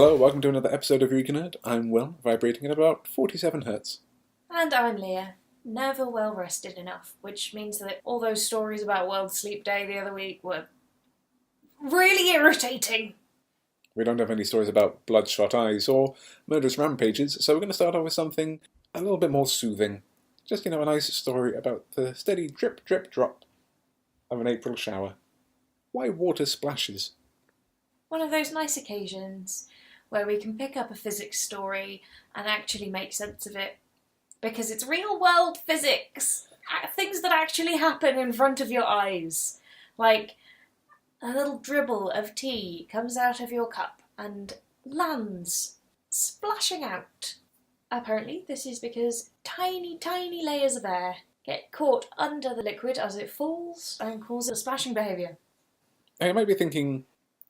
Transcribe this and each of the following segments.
Hello, welcome to another episode of Nerd. I'm Will, vibrating at about 47 hertz. And I'm Leah, never well rested enough, which means that all those stories about World Sleep Day the other week were really irritating. We don't have any stories about bloodshot eyes or murderous rampages, so we're going to start off with something a little bit more soothing. Just, a nice story about the steady drip, drip, drop of an April shower. Why water splashes. One of those nice occasions where we can pick up a physics story and actually make sense of it. Because it's real-world physics! Things that actually happen in front of your eyes. Like, a little dribble of tea comes out of your cup and lands, splashing out. Apparently, this is because tiny, tiny layers of air get caught under the liquid as it falls and causes a splashing behaviour. Now, you might be thinking,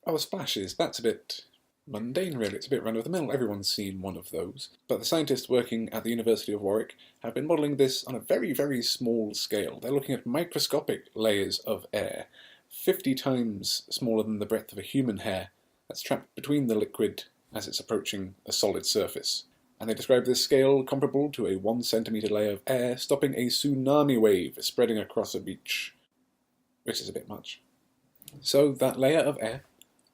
oh, splashes, that's a bit mundane, really. It's a bit run-of-the-mill. Everyone's seen one of those. But the scientists working at the University of Warwick have been modelling this on a very, very small scale. They're looking at microscopic layers of air, 50 times smaller than the breadth of a human hair, that's trapped between the liquid as it's approaching a solid surface. And they describe this scale comparable to a 1 centimetre layer of air stopping a tsunami wave spreading across a beach, which is a bit much. So that layer of air,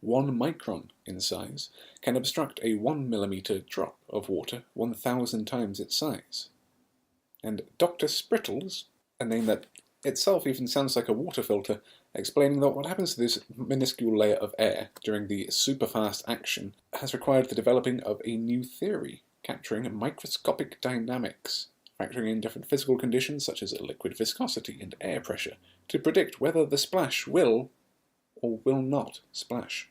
1 micron in size, can obstruct a 1 millimetre drop of water 1,000 times its size. And Dr. Sprittles, a name that itself even sounds like a water filter, explaining that what happens to this minuscule layer of air during the superfast action has required the developing of a new theory, capturing microscopic dynamics, factoring in different physical conditions such as liquid viscosity and air pressure, to predict whether the splash will or will not splash.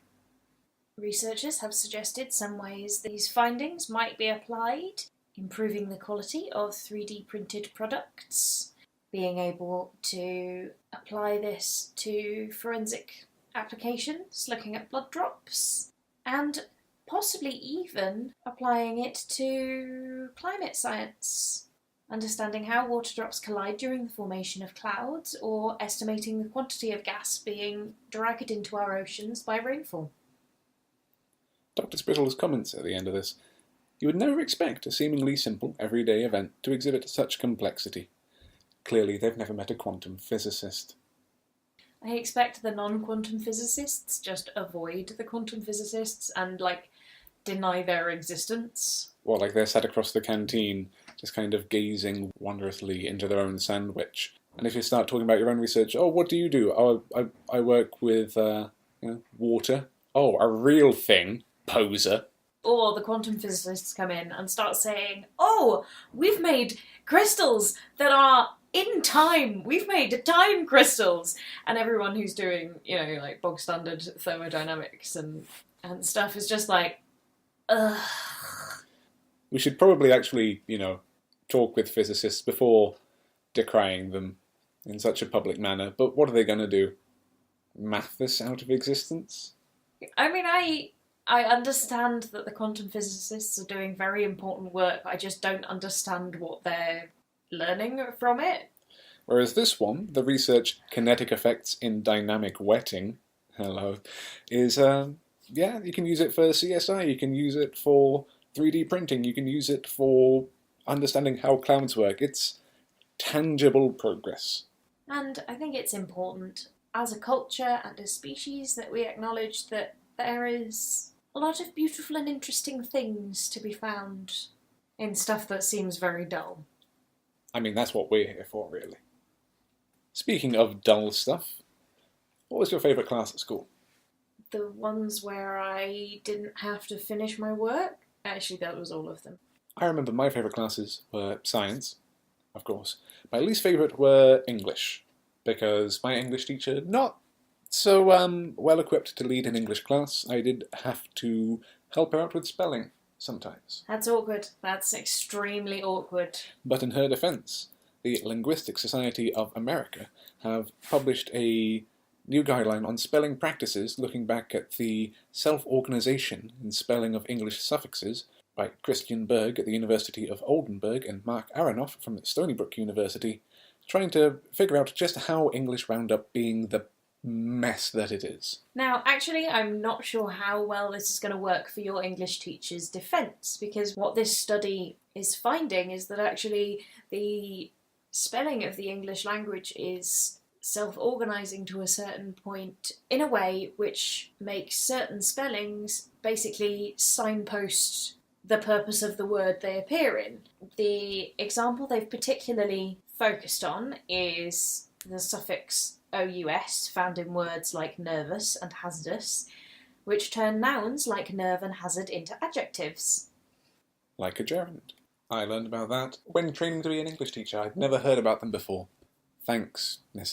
Researchers have suggested some ways these findings might be applied, improving the quality of 3D printed products, being able to apply this to forensic applications, looking at blood drops, and possibly even applying it to climate science, understanding how water drops collide during the formation of clouds, or estimating the quantity of gas being dragged into our oceans by rainfall. Dr. Sprittle's comments at the end of this. You would never expect a seemingly simple, everyday event to exhibit such complexity. Clearly, they've never met a quantum physicist. I expect the non-quantum physicists just avoid the quantum physicists and, deny their existence. Well, they're sat across the canteen, just kind of gazing wondrously into their own sandwich. And if you start talking about your own research, oh, what do you do? Oh, I work with, water. Oh, a real thing. Poser. Or the quantum physicists come in and start saying, oh, we've made crystals that are in time. We've made time crystals. And everyone who's doing, bog standard thermodynamics and stuff is just like, ugh. We should probably actually, talk with physicists before decrying them in such a public manner. But what are they going to do? Math this out of existence? I mean, I understand that the quantum physicists are doing very important work. I just don't understand what they're learning from it. Whereas this one, the research kinetic effects in dynamic wetting, is, you can use it for CSI, you can use it for 3D printing, you can use it for understanding how clouds work. It's tangible progress. And I think it's important as a culture and a species that we acknowledge that there is a lot of beautiful and interesting things to be found in stuff that seems very dull. I mean, that's what we're here for, really. Speaking of dull stuff, what was your favourite class at school? The ones where I didn't have to finish my work? Actually, that was all of them. I remember my favourite classes were science, of course. My least favourite were English, because my English teacher, not so well equipped to lead an English class. I did have to help her out with spelling sometimes. That's awkward. That's extremely awkward. But in her defence, the Linguistic Society of America have published a new guideline on spelling practices looking back at the self-organisation in spelling of English suffixes by Christian Berg at the University of Oldenburg and Mark Aronoff from Stony Brook University, trying to figure out just how English wound up being the mess that it is. Now, actually, I'm not sure how well this is going to work for your English teacher's defence, because what this study is finding is that actually the spelling of the English language is self-organising to a certain point in a way which makes certain spellings basically signpost the purpose of the word they appear in. The example they've particularly focused on is the suffix ous found in words like nervous and hazardous, which turn nouns like nerve and hazard into adjectives. Like a gerund. I learned about that when training to be an English teacher. I'd never heard about them before. Thanks, Miss.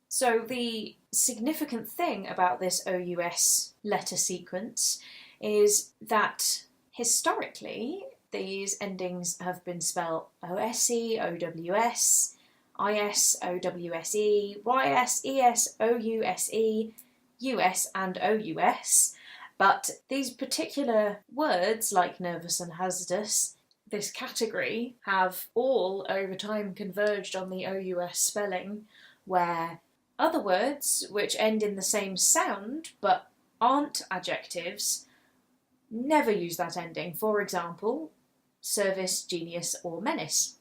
So the significant thing about this OUS letter sequence is that historically these endings have been spelled OSE, OWS, IS, OWSE, YS, ES, OUSE, US and OUS, but these particular words like nervous and hazardous, this category, have all over time converged on the OUS spelling, where other words which end in the same sound but aren't adjectives never use that ending. For example, service, genius or menace.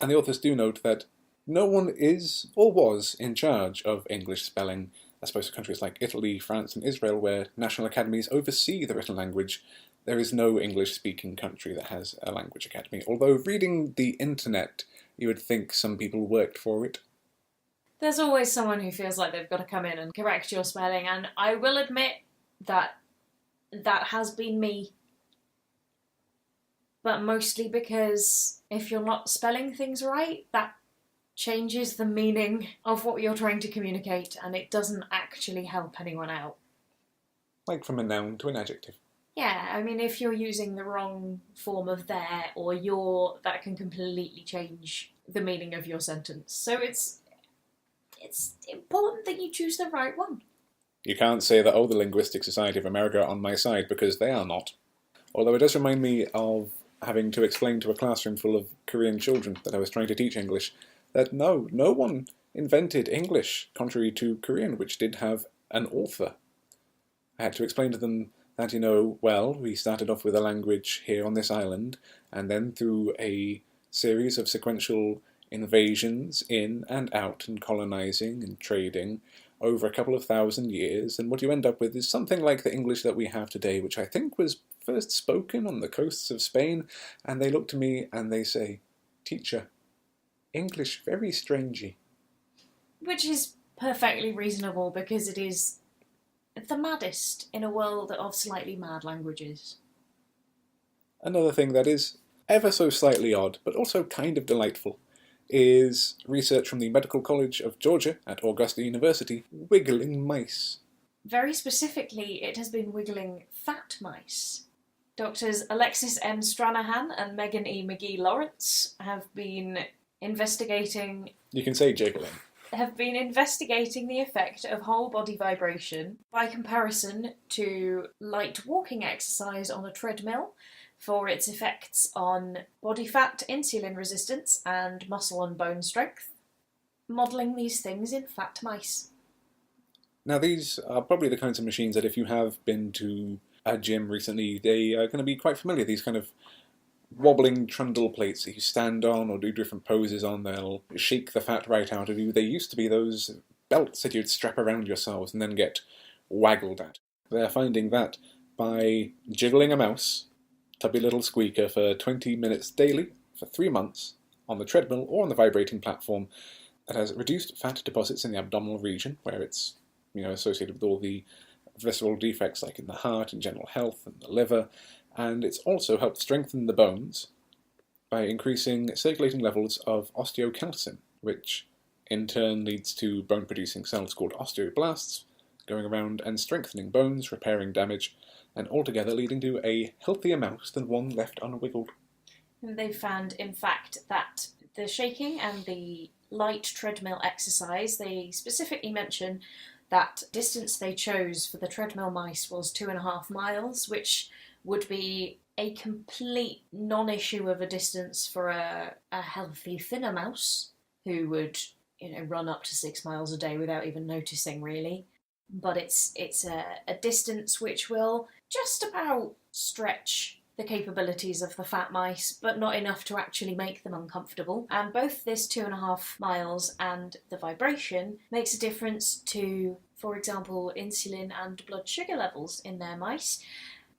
And the authors do note that no one is or was in charge of English spelling, as opposed to countries like Italy, France and Israel, where national academies oversee the written language. There is no English-speaking country that has a language academy, although reading the internet, you would think some people worked for it. There's always someone who feels like they've got to come in and correct your spelling, and I will admit that has been me. But mostly because if you're not spelling things right, that changes the meaning of what you're trying to communicate, and it doesn't actually help anyone out. Like from a noun to an adjective. Yeah, I mean, if you're using the wrong form of there or your, that can completely change the meaning of your sentence. So it's important that you choose the right one. You can't say that, oh, the Linguistic Society of America are on my side, because they are not. Although it does remind me of having to explain to a classroom full of Korean children that I was trying to teach English that no one invented English, contrary to Korean, which did have an author. I had to explain to them that, we started off with a language here on this island, and then through a series of sequential invasions in and out and colonizing and trading over a couple of thousand years, and what you end up with is something like the English that we have today, which I think was first spoken on the coasts of Spain. And they look to me and they say, "Teacher, English very strangey." Which is perfectly reasonable, because it is the maddest in a world of slightly mad languages. Another thing that is ever so slightly odd, but also kind of delightful, is research from the Medical College of Georgia at Augusta University, wiggling mice. Very specifically, it has been wiggling fat mice. Doctors Alexis M. Stranahan and Megan E. McGee-Lawrence have been investigating... You can say jiggling. Have been investigating the effect of whole body vibration by comparison to light walking exercise on a treadmill for its effects on body fat, insulin resistance, and muscle and bone strength, modelling these things in fat mice. Now, these are probably the kinds of machines that if you have been to a gym recently, they are going to be quite familiar. These kind of wobbling trundle plates that you stand on or do different poses on. They'll shake the fat right out of you. They used to be those belts that you'd strap around yourselves and then get waggled at. They're finding that by jiggling a mouse, tubby little squeaker, for 20 minutes daily for 3 months on the treadmill or on the vibrating platform, that has reduced fat deposits in the abdominal region, where it's associated with all the visceral defects like in the heart and general health and the liver, and it's also helped strengthen the bones by increasing circulating levels of osteocalcin, which in turn leads to bone-producing cells called osteoblasts going around and strengthening bones, repairing damage, and altogether leading to a healthier mouse than one left unwiggled. And they've found, in fact, that the shaking and the light treadmill exercise, they specifically mention that distance they chose for the treadmill mice was 2.5 miles, which would be a complete non-issue of a distance for a healthy, thinner mouse who would run up to 6 miles a day without even noticing, really. But it's a distance which will just about stretch the capabilities of the fat mice, but not enough to actually make them uncomfortable. And both this 2.5 miles and the vibration makes a difference to, for example, insulin and blood sugar levels in their mice,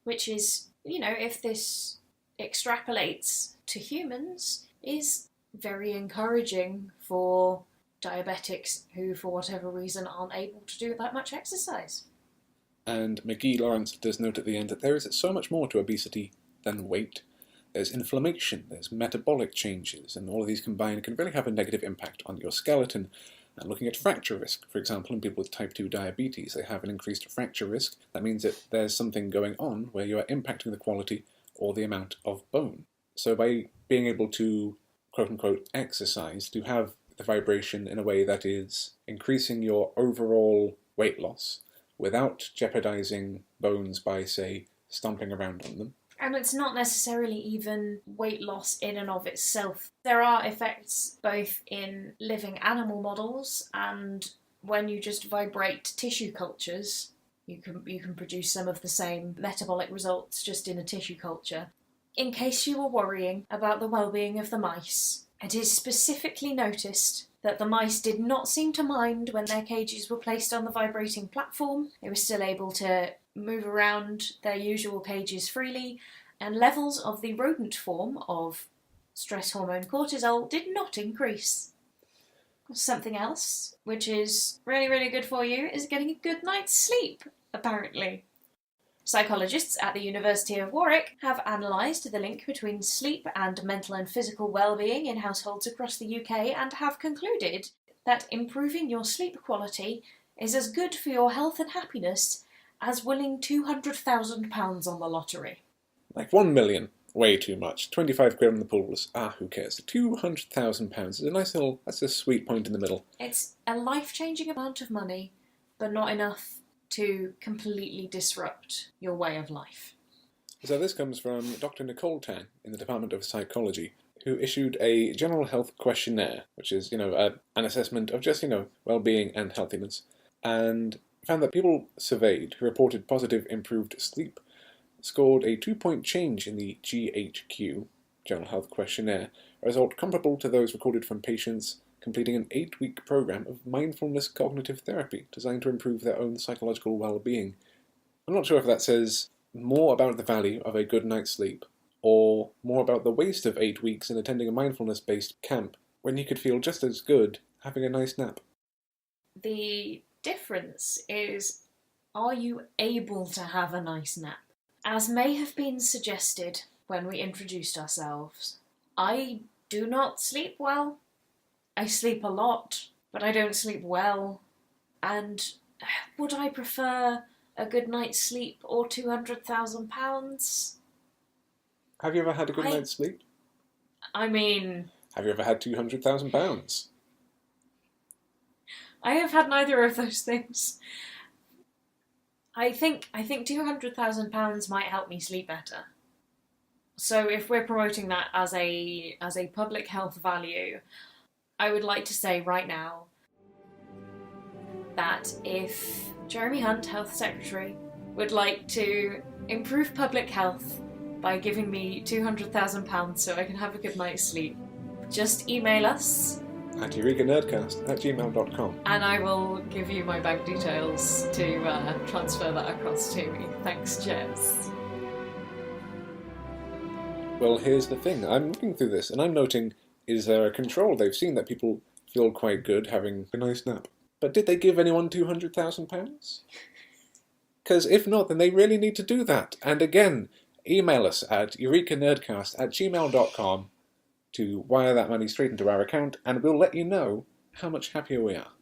which is, if this extrapolates to humans, is very encouraging for diabetics who, for whatever reason, aren't able to do that much exercise. And McGee Lawrence does note at the end that there is so much more to obesity than weight. There's inflammation, there's metabolic changes, and all of these combined can really have a negative impact on your skeleton. And looking at fracture risk, for example, in people with type 2 diabetes, they have an increased fracture risk. That means that there's something going on where you are impacting the quality or the amount of bone. So by being able to, quote-unquote, exercise, to have the vibration in a way that is increasing your overall weight loss without jeopardizing bones by, say, stomping around on them. And it's not necessarily even weight loss in and of itself. There are effects both in living animal models and when you just vibrate tissue cultures, you can produce some of the same metabolic results just in a tissue culture. In case you were worrying about the well-being of the mice, it is specifically noticed that the mice did not seem to mind when their cages were placed on the vibrating platform. They were still able to move around their usual cages freely, and levels of the rodent form of stress hormone cortisol did not increase. Something else, which is really, really good for you, is getting a good night's sleep, apparently. Psychologists at the University of Warwick have analysed the link between sleep and mental and physical well-being in households across the UK and have concluded that improving your sleep quality is as good for your health and happiness as winning £200,000 on the lottery. Like 1 million, way too much. 25 quid on the pool was, who cares? £200,000 is a nice little, that's a sweet point in the middle. It's a life-changing amount of money, but not enough to completely disrupt your way of life. So this comes from Dr. Nicole Tan in the Department of Psychology, who issued a general health questionnaire, which is, an assessment of just, well-being and healthiness, and found that people surveyed who reported positive improved sleep scored a 2-point change in the GHQ, General Health Questionnaire, a result comparable to those recorded from patients completing an 8-week program of mindfulness cognitive therapy designed to improve their own psychological well-being. I'm not sure if that says more about the value of a good night's sleep, or more about the waste of 8 weeks in attending a mindfulness-based camp, when you could feel just as good having a nice nap. The difference is, are you able to have a nice nap? As may have been suggested when we introduced ourselves, I do not sleep well. I sleep a lot, but I don't sleep well. And would I prefer a good night's sleep or £200,000? Have you ever had a good night's sleep? I mean... Have you ever had £200,000? I have had neither of those things. I think £200,000 might help me sleep better. So if we're promoting that as a public health value, I would like to say right now that if Jeremy Hunt, Health Secretary, would like to improve public health by giving me £200,000 so I can have a good night's sleep, just email us at eurekanerdcast@gmail.com. and I will give you my bank details to transfer that across to me. Thanks, Jez. Well, here's the thing. I'm looking through this and I'm noting, is there a control? They've seen that people feel quite good having a nice nap. But did they give anyone £200,000? Because if not, then they really need to do that. And again, email us at eurekanerdcast@gmail.com to wire that money straight into our account, and we'll let you know how much happier we are.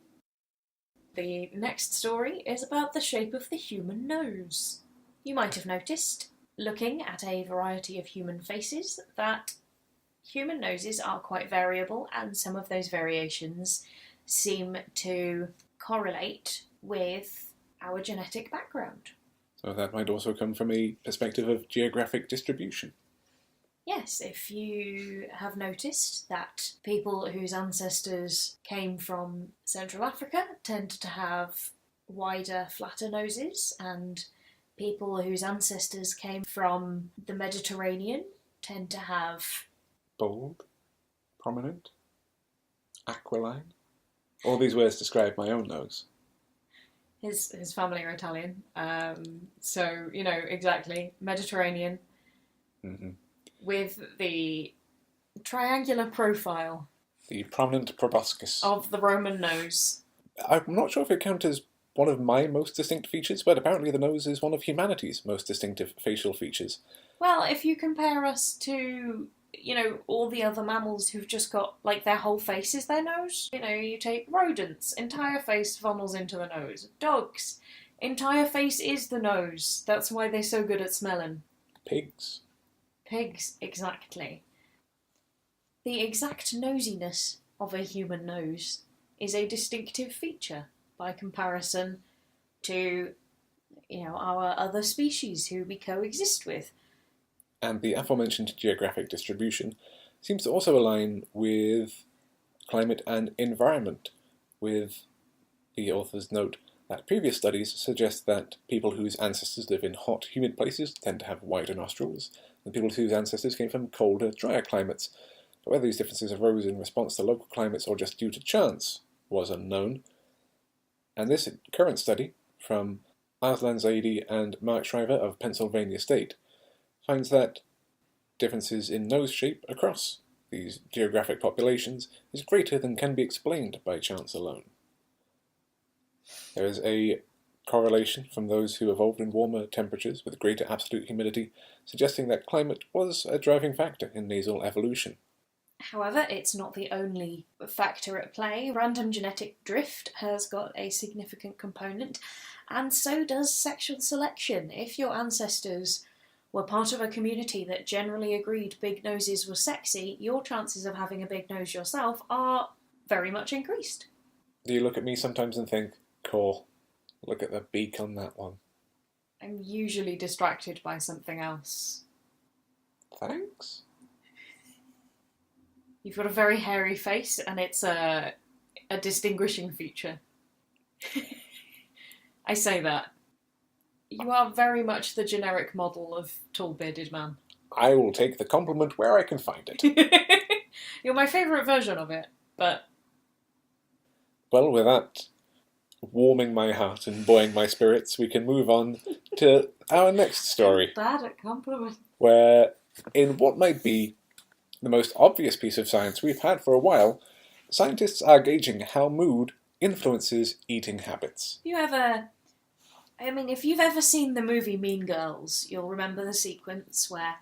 The next story is about the shape of the human nose. You might have noticed, looking at a variety of human faces, that human noses are quite variable, and some of those variations seem to correlate with our genetic background. So that might also come from a perspective of geographic distribution. Yes, if you have noticed that people whose ancestors came from Central Africa tend to have wider, flatter noses, and people whose ancestors came from the Mediterranean tend to have Bold, prominent, aquiline. All these words describe my own nose. his family are Italian, so you know exactly Mediterranean Mm-hmm. with the triangular profile The prominent proboscis. of the Roman nose. I'm not sure if it counts as one of my most distinct features, but apparently the nose is one of humanity's most distinctive facial features. Well, if you compare us to, you know, all the other mammals who've just got, like, their whole face is their nose. You know, you take rodents, entire face funnels into the nose. Dogs, entire face is the nose. That's why they're so good at smelling. Pigs. Pigs, exactly. The exact nosiness of a human nose is a distinctive feature by comparison to, you know, our other species who we coexist with. And the aforementioned geographic distribution seems to also align with climate and environment, with the author's note that previous studies suggest that people whose ancestors live in hot, humid places tend to have wider nostrils, and people whose ancestors came from colder, drier climates. But whether these differences arose in response to local climates or just due to chance was unknown. And this current study from Aslan Zaidi and Mark Shriver of Pennsylvania State finds that differences in nose shape across these geographic populations is greater than can be explained by chance alone. There is a correlation from those who evolved in warmer temperatures with greater absolute humidity, suggesting that climate was a driving factor in nasal evolution. However, it's not the only factor at play. Random genetic drift has got a significant component, and so does sexual selection. If your ancestors were part of a community that generally agreed big noses were sexy, your chances of having a big nose yourself are very much increased. Do you look at me sometimes and think, cool, look at the beak on that one? I'm usually distracted by something else. Thanks? You've got a very hairy face, and it's a distinguishing feature. I say that. You are very much the generic model of tall bearded man. I will take the compliment where I can find it. You're my favourite version of it, but... Well, with that warming my heart and buoying my spirits, we can move on to our next story. Bad at compliments. Where, in what might be the most obvious piece of science we've had for a while, scientists are gauging how mood influences eating habits. If you've ever seen the movie Mean Girls, you'll remember the sequence where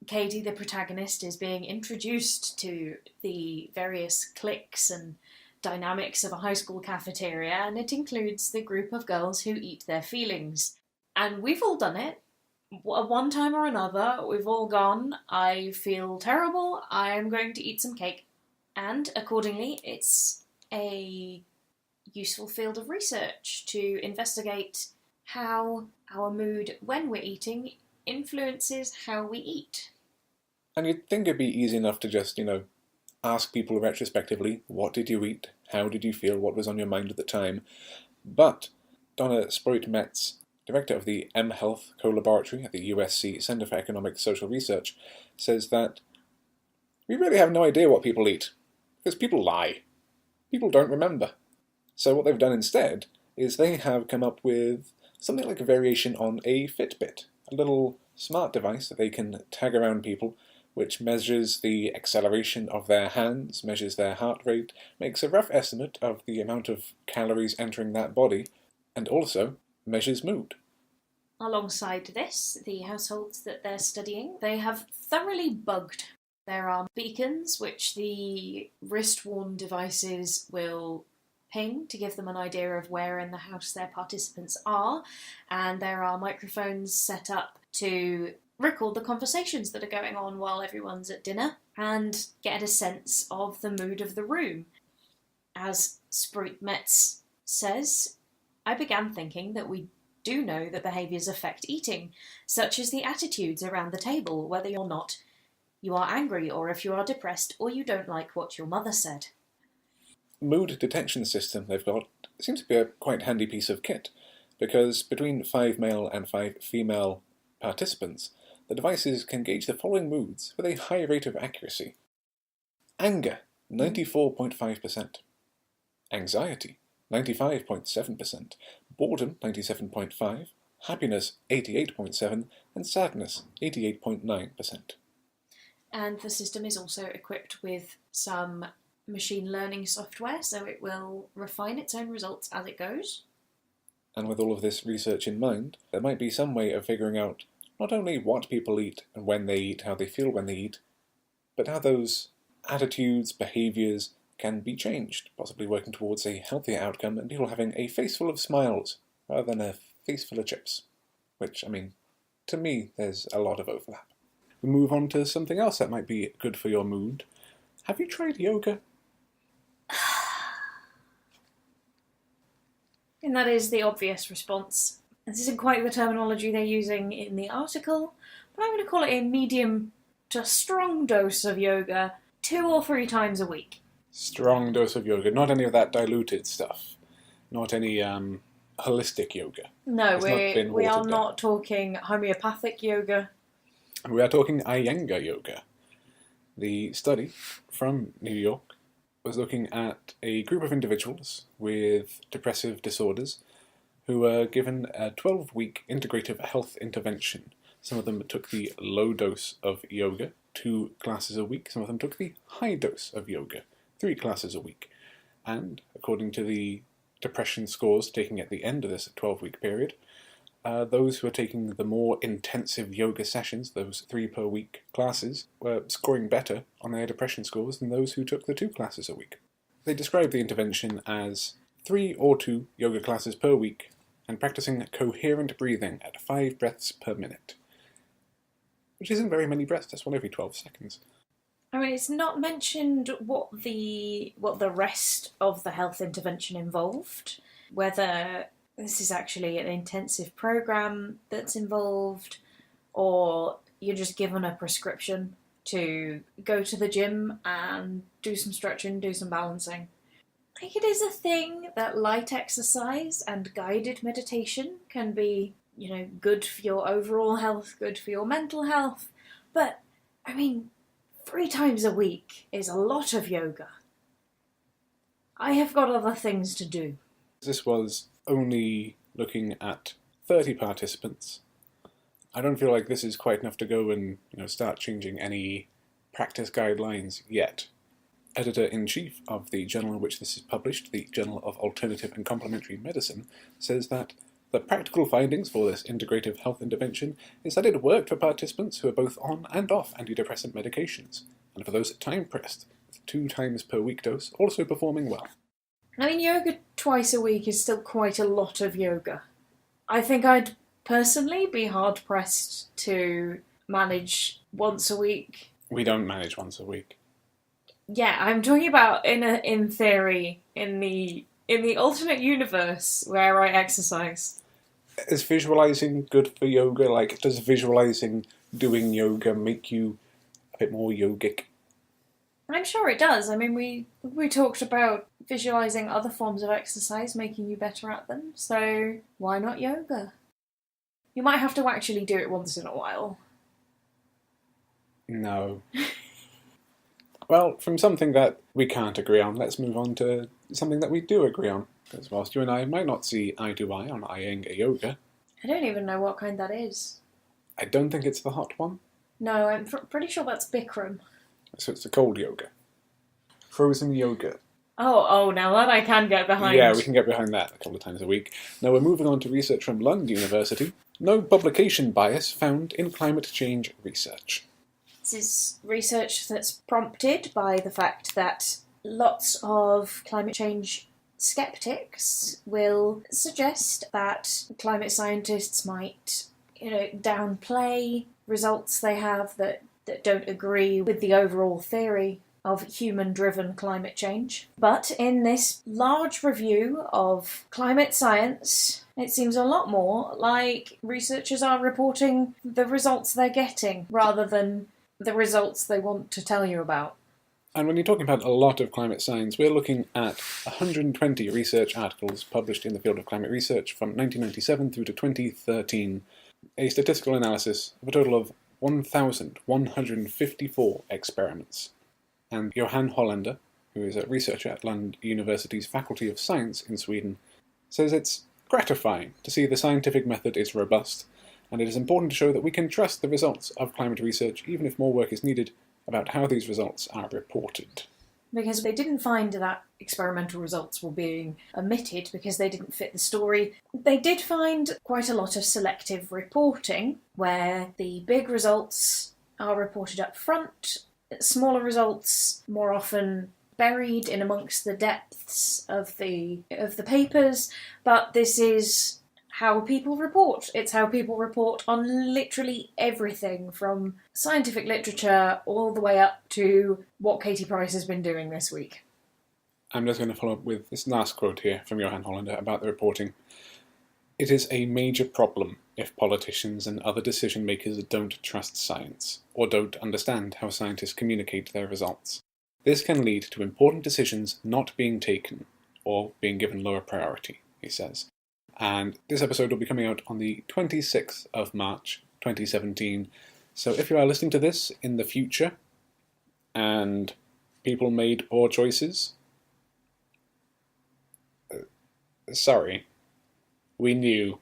Katie, the protagonist, is being introduced to the various cliques and dynamics of a high school cafeteria, and it includes the group of girls who eat their feelings. And we've all done it. One time or another, we've all gone, I feel terrible, I'm going to eat some cake. And accordingly, it's a useful field of research to investigate how our mood when we're eating influences how we eat. And you'd think it'd be easy enough to just, ask people retrospectively, what did you eat? How did you feel? What was on your mind at the time? But Donna Sproit-Metz, director of the M Health Co-Laboratory at the USC Center for Economic Social Research, says that we really have no idea what people eat, because people lie. People don't remember. So what they've done instead is they have come up with something like a variation on a Fitbit, a little smart device that they can tag around people, which measures the acceleration of their hands, measures their heart rate, makes a rough estimate of the amount of calories entering that body, and also measures mood. Alongside this, the households that they're studying, they have thoroughly bugged. There are beacons which the wrist-worn devices will ping to give them an idea of where in the house their participants are, and there are microphones set up to record the conversations that are going on while everyone's at dinner and get a sense of the mood of the room. As Sproit-Metz says, I began thinking that we do know that behaviours affect eating, such as the attitudes around the table, whether or not you are angry, or if you are depressed, or you don't like what your mother said. Mood detection system they've got seems to be a quite handy piece of kit, because between 5 male and 5 female participants, the devices can gauge the following moods with a high rate of accuracy. Anger, 94.5%. Anxiety, 95.7%. Boredom, 97.5%. Happiness, 88.7%. And sadness, 88.9%. And the system is also equipped with some machine learning software, so it will refine its own results as it goes. And with all of this research in mind, there might be some way of figuring out not only what people eat and when they eat, how they feel when they eat, but how those attitudes, behaviours can be changed, possibly working towards a healthier outcome and people having a face full of smiles rather than a face full of chips. Which, I mean, to me, there's a lot of overlap. We move on to something else that might be good for your mood. Have you tried yoga? And that is the obvious response. This isn't quite the terminology they're using in the article, but I'm going to call it a medium to strong dose of yoga 2 or 3 times a week. Strong dose of yoga, not any of that diluted stuff. Not any holistic yoga. No, It's we are not talking homeopathic yoga. We are talking Iyengar yoga. The study from New York was looking at a group of individuals with depressive disorders who were given a 12-week integrative health intervention. Some of them took the low dose of yoga, 2 classes a week. Some of them took the high dose of yoga, 3 classes a week. And according to the depression scores taken at the end of this 12-week period, those who were taking the more intensive yoga sessions, those 3 per week classes, were scoring better on their depression scores than those who took the 2 classes a week. They described the intervention as 3 or 2 yoga classes per week and practicing coherent breathing at 5 breaths per minute. Which isn't very many breaths, that's 1 every 12 seconds. I mean, it's not mentioned what the rest of the health intervention involved, whether this is actually an intensive program that's involved, or you're just given a prescription to go to the gym and do some stretching, do some balancing. Like, it is a thing that light exercise and guided meditation can be, good for your overall health, good for your mental health, but, I mean, 3 times a week is a lot of yoga. I have got other things to do. This was only looking at 30 participants. I don't feel like this is quite enough to go and start changing any practice guidelines yet. Editor-in-chief of the journal in which this is published, the Journal of Alternative and Complementary Medicine, says that the practical findings for this integrative health intervention is that it worked for participants who are both on and off antidepressant medications, and for those time-pressed, with 2 times per week dose, also performing well. I mean, yoga twice a week is still quite a lot of yoga. I think I'd personally be hard-pressed to manage once a week. We don't manage once a week. Yeah, I'm talking about in theory, in the alternate universe where I exercise. Is visualizing good for yoga? Like, does visualizing doing yoga make you a bit more yogic? I'm sure it does. I mean, we talked about visualizing other forms of exercise, making you better at them, so why not yoga? You might have to actually do it once in a while. No. Well, from something that we can't agree on, let's move on to something that we do agree on. Because whilst you and I might not see eye to eye on Iyengar yoga... I don't even know what kind that is. I don't think it's the hot one. No, I'm pretty sure that's Bikram. So it's the cold yoga. Frozen yoga. Oh, now that I can get behind. Yeah, we can get behind that a couple of times a week. Now we're moving on to research from Lund University. No publication bias found in climate change research. This is research that's prompted by the fact that lots of climate change skeptics will suggest that climate scientists might, downplay results they have that don't agree with the overall theory of human-driven climate change. But in this large review of climate science, it seems a lot more like researchers are reporting the results they're getting rather than the results they want to tell you about. And when you're talking about a lot of climate science, we're looking at 120 research articles published in the field of climate research from 1997 through to 2013, a statistical analysis of a total of 1,154 experiments. And Johan Hollander, who is a researcher at Lund University's Faculty of Science in Sweden, says it's gratifying to see the scientific method is robust, and it is important to show that we can trust the results of climate research even if more work is needed about how these results are reported. Because they didn't find that experimental results were being omitted because they didn't fit the story. They did find quite a lot of selective reporting, where the big results are reported up front, smaller results more often buried in amongst the depths of the papers, but this is how people report. It's how people report on literally everything from scientific literature all the way up to what Katie Price has been doing this week. I'm just going to follow up with this last quote here from Johan Hollander about the reporting. It is a major problem if politicians and other decision makers don't trust science, or don't understand how scientists communicate their results. This can lead to important decisions not being taken, or being given lower priority, he says. And this episode will be coming out on the 26th of March 2017. So if you are listening to this in the future, and people made poor choices, sorry, we knew.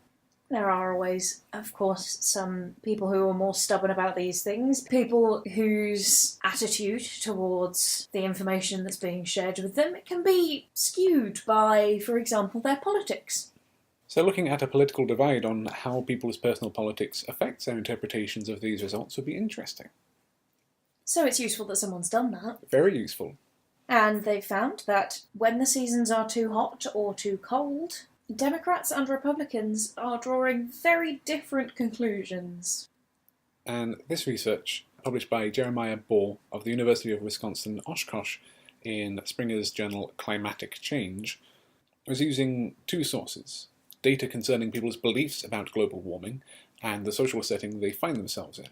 There are always, of course, some people who are more stubborn about these things, people whose attitude towards the information that's being shared with them can be skewed by, for example, their politics. So looking at a political divide on how people's personal politics affects their interpretations of these results would be interesting. So it's useful that someone's done that. Very useful. And they've found that when the seasons are too hot or too cold, Democrats and Republicans are drawing very different conclusions. And this research, published by Jeremiah Ball of the University of Wisconsin-Oshkosh in Springer's journal Climatic Change, was using two sources: data concerning people's beliefs about global warming and the social setting they find themselves in.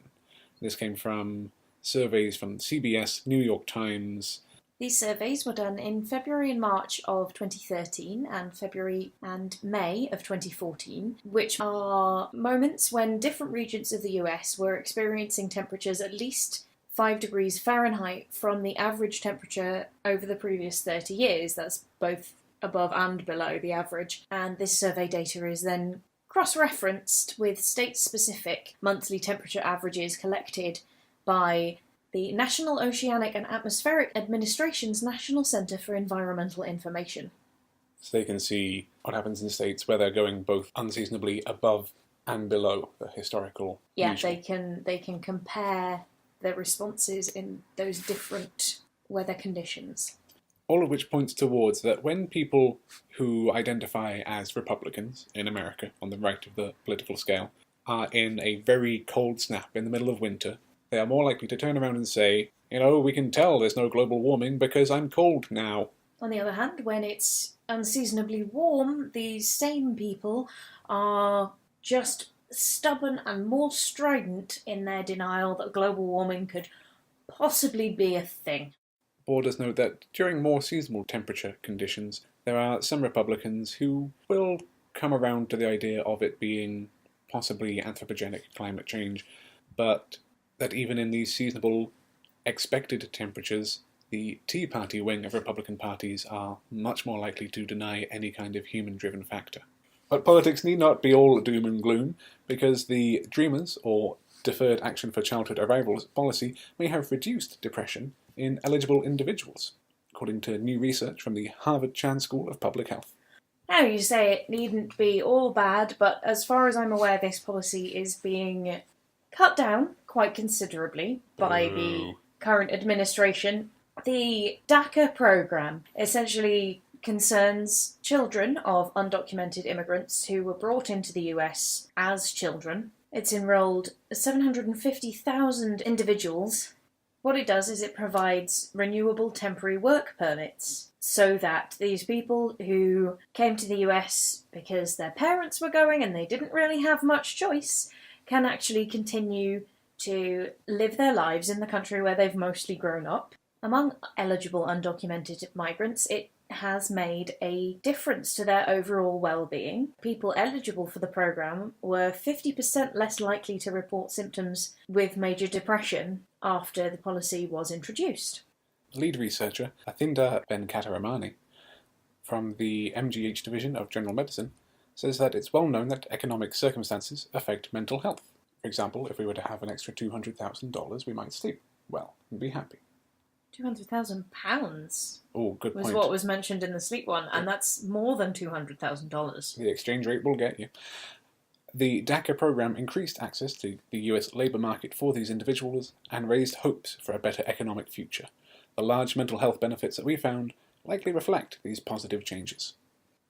This came from surveys from CBS, New York Times. These surveys were done in February and March of 2013 and February and May of 2014, which are moments when different regions of the US were experiencing temperatures at least 5 degrees Fahrenheit from the average temperature over the previous 30 years. That's both above and below the average. And this survey data is then cross-referenced with state-specific monthly temperature averages collected by the National Oceanic and Atmospheric Administration's National Center for Environmental Information. So they can see what happens in states where they're going both unseasonably above and below the historical usual. They can compare their responses in those different weather conditions. All of which points towards that when people who identify as Republicans in America, on the right of the political scale, are in a very cold snap in the middle of winter, they are more likely to turn around and say, we can tell there's no global warming because I'm cold now. On the other hand, when it's unseasonably warm, these same people are just stubborn and more strident in their denial that global warming could possibly be a thing. Borders note that during more seasonal temperature conditions, there are some Republicans who will come around to the idea of it being possibly anthropogenic climate change, but that even in these seasonable expected temperatures, the Tea Party wing of Republican parties are much more likely to deny any kind of human-driven factor. But politics need not be all doom and gloom, because the Dreamers, or Deferred Action for Childhood Arrivals policy, may have reduced depression in eligible individuals, according to new research from the Harvard Chan School of Public Health. Now you say it needn't be all bad, but as far as I'm aware, this policy is being cut down quite considerably by the current administration. The DACA program essentially concerns children of undocumented immigrants who were brought into the US as children. It's enrolled 750,000 individuals, What it does is it provides renewable temporary work permits so that these people who came to the US because their parents were going and they didn't really have much choice can actually continue to live their lives in the country where they've mostly grown up. Among eligible undocumented migrants, it has made a difference to their overall well-being. People eligible for the programme were 50% less likely to report symptoms with major depression after the policy was introduced. Lead researcher Athinda Ben-Kataramani from the MGH Division of General Medicine says that it's well known that economic circumstances affect mental health. For example, if we were to have an extra $200,000, we might sleep well and be happy. £200,000 Oh, good was point. what was mentioned in the sleep one, and that's more than $200,000. The exchange rate will get you. The DACA program increased access to the US labour market for these individuals and raised hopes for a better economic future. The large mental health benefits that we found likely reflect these positive changes.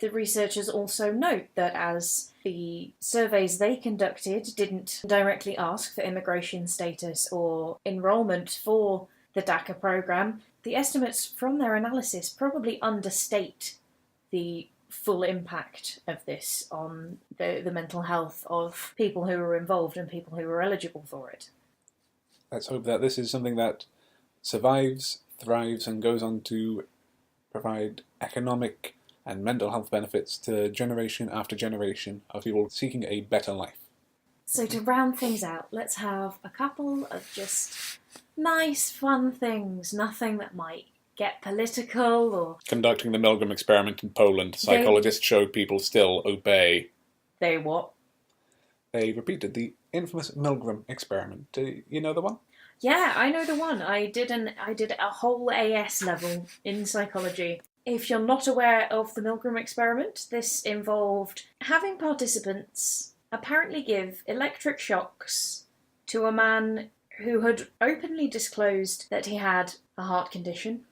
The researchers also note that as the surveys they conducted didn't directly ask for immigration status or enrolment for the DACA program, the estimates from their analysis probably understate the full impact of this on the mental health of people who were involved and people who were eligible for it. Let's hope that this is something that survives, thrives, and goes on to provide economic and mental health benefits to generation after generation of people seeking a better life. So to round things out, let's have a couple of just nice, fun things, nothing that might get political or... Conducting the Milgram experiment in Poland, psychologists showed people still obey. They what? They repeated the infamous Milgram experiment. Do you know the one? Yeah, I know the one. I did a whole AS level in psychology. If you're not aware of the Milgram experiment, this involved having participants apparently give electric shocks to a man who had openly disclosed that he had a heart condition.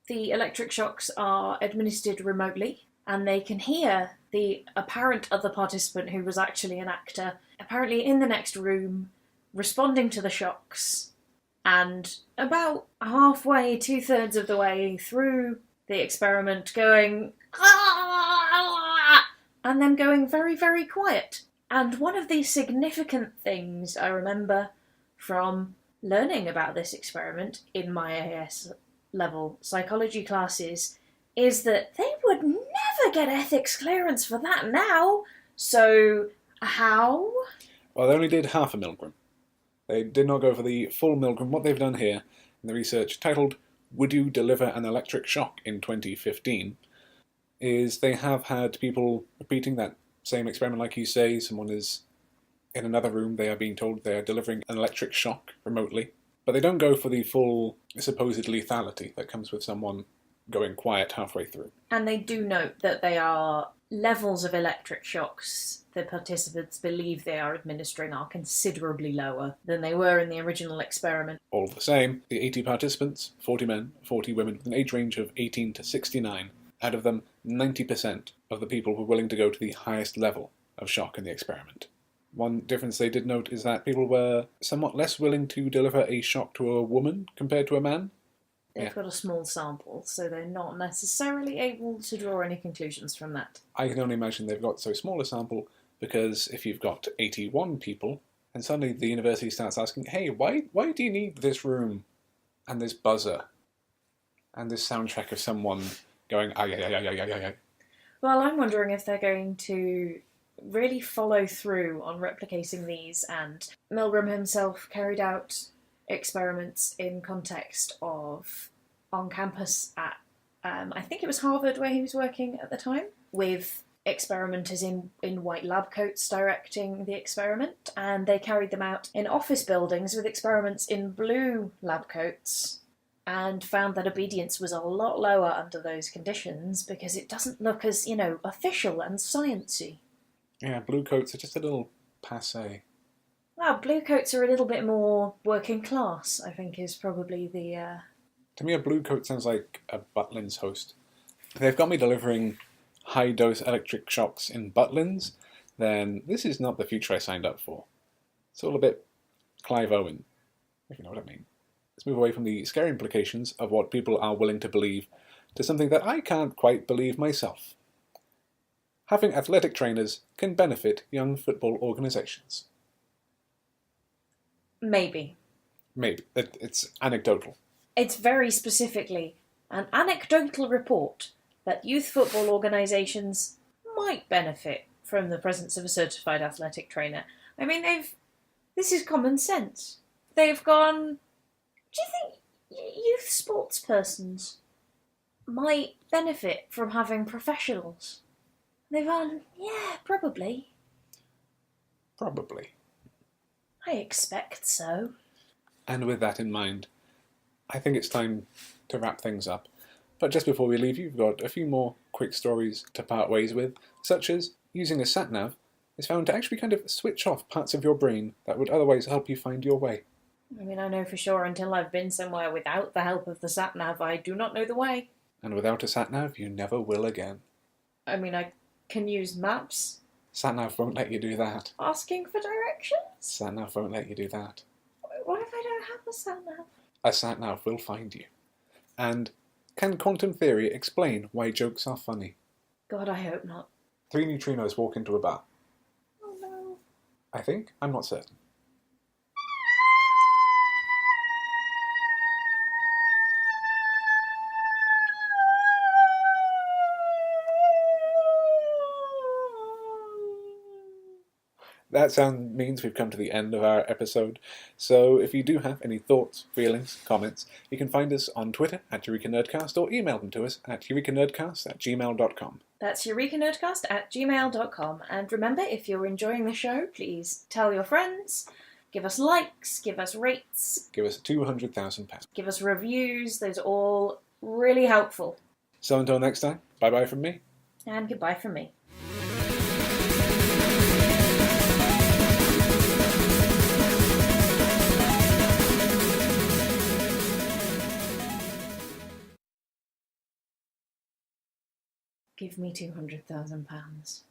The electric shocks are administered remotely, and they can hear the apparent other participant, who was actually an actor, apparently in the next room, responding to the shocks. And about halfway, 2/3 of the way through the experiment, going, "Ah!" and then going very, very quiet. And one of the significant things I remember from learning about this experiment in my AS level psychology classes is that they would never get ethics clearance for that now. So, how? Well, they only did half a Milgram. They did not go for the full Milgram. What they've done here in the research, titled "Would You Deliver an Electric Shock in 2015?" is they have had people repeating that same experiment like you say. Someone is in another room, they are being told they are delivering an electric shock remotely. But they don't go for the full supposed lethality that comes with someone going quiet halfway through. And they do note that they are levels of electric shocks the participants believe they are administering are considerably lower than they were in the original experiment. All the same, the 80 participants, 40 men, 40 women, with an age range of 18 to 69, out of them 90% of the people were willing to go to the highest level of shock in the experiment. One difference they did note is that people were somewhat less willing to deliver a shock to a woman compared to a man. They've got a small sample, so they're not necessarily able to draw any conclusions from that. I can only imagine they've got so small a sample because if you've got 81 people, and suddenly the university starts asking, hey, why do you need this room and this buzzer and this soundtrack of someone going, ay, ay, ay, ay, ay, ay, ay. Well, I'm wondering if they're going to really follow through on replicating these, and Milgram himself carried out experiments in context of on campus at, I think it was Harvard where he was working at the time, with experimenters in white lab coats directing the experiment, and they carried them out in office buildings with experiments in blue lab coats, and found that obedience was a lot lower under those conditions because it doesn't look as, official and sciencey. Yeah, blue coats are just a little passé. Well, blue coats are a little bit more working class, I think, is probably the... To me, a blue coat sounds like a Butlins host. If they've got me delivering high-dose electric shocks in Butlins, then this is not the future I signed up for. It's all a bit Clive Owen, if you know what I mean. Let's move away from the scary implications of what people are willing to believe to something that I can't quite believe myself. Having athletic trainers can benefit young football organisations. Maybe. Maybe. It's anecdotal. It's very specifically an anecdotal report that youth football organisations might benefit from the presence of a certified athletic trainer. I mean, this is common sense. They've gone, do you think youth sports persons might benefit from having professionals? They've gone, yeah, probably. Probably. I expect so. And with that in mind, I think it's time to wrap things up. But just before we leave you, we've got a few more quick stories to part ways with, such as using a Satnav is found to actually kind of switch off parts of your brain that would otherwise help you find your way. I mean, I know for sure until I've been somewhere without the help of the Satnav, I do not know the way. And without a Satnav, you never will again. I mean, I can use maps. Satnav won't let you do that. Asking for directions? Satnav won't let you do that. What if I don't have a Satnav? A Satnav will find you. And can quantum theory explain why jokes are funny? God, I hope not. 3 neutrinos walk into a bar. Oh no. I think. I'm not certain. That sound means we've come to the end of our episode. So if you do have any thoughts, feelings, comments, you can find us on Twitter at EurekaNerdcast or email them to us at eurekanerdcast@gmail.com. That's eurekanerdcast@gmail.com. And remember, if you're enjoying the show, please tell your friends, give us likes, give us rates, Give us £200,000. give us reviews. Those are all really helpful. So until next time, bye-bye from me. And goodbye from me. Give me £200,000.